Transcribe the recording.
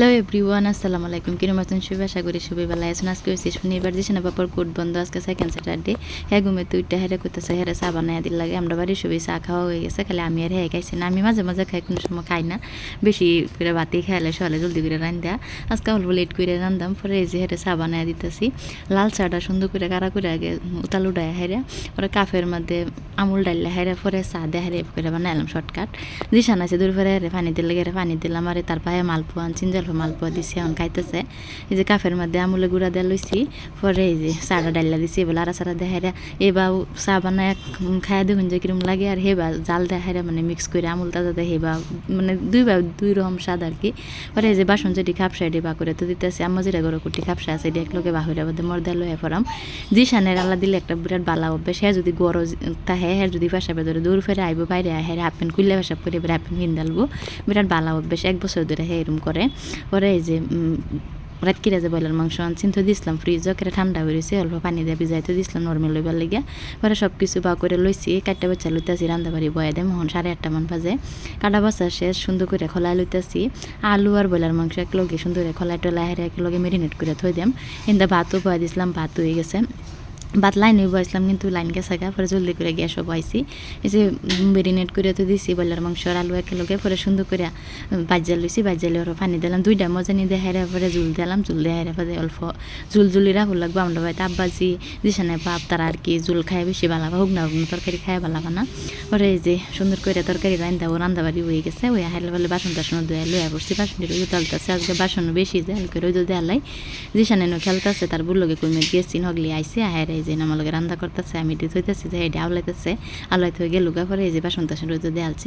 Hello everyone, আসসালামু আলাইকুম। কিরম আছেন সবাই? আশা করি সবাই ভালো আছেন। আজকে হচ্ছে শনিবার, দিশানা বাপার কোর্ট বন্ধ, আজকে সেকেন্ড স্যাটারডে। হ্যাঁ ঘুমে তুইটা হেরে করতেছে, হেরে চা বানাই দিল লাগে। আমরা বাড়ির সবাই চা খাওয়া হয়ে গেছে, খালি আমি আর হ্যাঁ খাইছি না। আমি মাঝে মাঝে খাই, কোনো সময় খাই না, বেশি করে ভাতেই খাইলে সকালে জলদি করে রান্ধা। আজকে অল্প লেট করে রান্ধাম, পরে এই যে হেরে চা বানাই দিতেছি। লাল চাটা সুন্দর করে কারা করে আগে উতাল উডায় হেরে, পরে কাফের মধ্যে আমুল ডাইলে হেরে, পরে চা দিয়ে হেরে করে বানাইলাম শর্টকাট। দিশানা আছে দূর পরে হেরে পানি দিলে গেলে পানি দিলাম, আর তার পায়ে মালপোয়া চিনজাল মালপোয়া দিছি, এখন খাইতেছে। এই যে কাফের মধ্যে আমুলে গুঁড়া দিয়ে লইছি, পরে এই যে চাটা ডাইলা দিছি, এবার আড়া চারা দেখাইরা এবার চা বানায় খাইয়া দেখুন যে কিরম লাগে। আর হেবা জাল দেখাইরা মানে মিক্স করে আমুল তাজা দেয়, হেবা মানে দুই রকম স্বাদ আর কি। পরে এই যে বাসন যেটি খাপসা এটি বা করে তো দিতেছে, আম্মা যেটা গরো কুটি খাপসা আছে এটি একলোকে বাহিরের মধ্যে মর্দা লয়ে পড়াম। জিসানের আল্লাহ দিলে একটা বিরাট বালা অভ্যাস, হ্যাঁ যদি গরজ তাহে হ্যাঁ যদি পেশাবে ধরে দূর ফেরে আইব বাইরে হ্যাঁ হাফ প্যান্ট খুললে পেশাব করে এবার হাফ প্যান্ট কিনদালবো, বিরাট বালা অভ্যাস, 1 বছর ধরে হ্যাঁ এরম করে। পরে এই যে রাতকিরা যে বয়লার মাংস আনছিন তো দিছিলাম ফ্রিজ করে ঠান্ডা হয়েছে, অল্প পানি দিয়ে ভিজাইতে দিছিলাম নর্মাল লইবার লেগে। পরে সব কিছু বা করে লইছি, কাটটা বাচ্চা লইতেছি রান্না বাড়ি বয়া দেয়, মোহন 8:30 মান বাজে। কাটা বাচ্চা শেষ, সুন্দর করে খোলাই লইতেছি। আলু আর বয়লার মাংস একলগে সুন্দর করে খোলাই টোলাই হেরে একলগে মেরিনেট করে থই দিম। কিন্তু ভাতও বয়া দিছিলাম, ভাত হয়ে গেছে। ভাত লাইন বসলাম কিন্তু লাইন গেছে গা, পরে জলদি করে গ্যাসও বয়াইছি। এই যে মেরিনেট করে তো দিছি বয়লার মাংস আর আলু একেলগে, পরে সুন্দর করে বাজ্যা লইছি, বাজ্যা লিয়ে ওরা পানি দিলাম, দুইটা মজা নিয়ে দেখাইরা পরে জুল দিলাম, জুল দেখাইরা পরে অল্প জুলি রাখুন লাগবো। আমরা বাড়িতে আব্বাজি দিশানে বাপ তারা আর কি জুল খায় বেশি ভালো বা, হোক না তরকারি খায় ভালো না। পরে এই যে সুন্দর করে তরকারি রান্দাবাড়ি হয়ে গেছে, ওই হাইলে বলে বাসন টাসন ধুয়ে লইয়া পড়ছি, বাসন উতালতেছে আজকে, বাসন বেশি যে হাল করে ওই যদি আলাই দিশানে খেলতেছে, তার বুলোকে কমে গিয়েছি নগলি আইসি আহের এই যে আমার লগে রান্না করতেছে, আমি এটি থইতেছি যে এটি আওলাইতেছে, আওলাইতে হয়ে গেলুগা। পরে এই যে বাসন টাসন রোদ দিয়ে আলছি।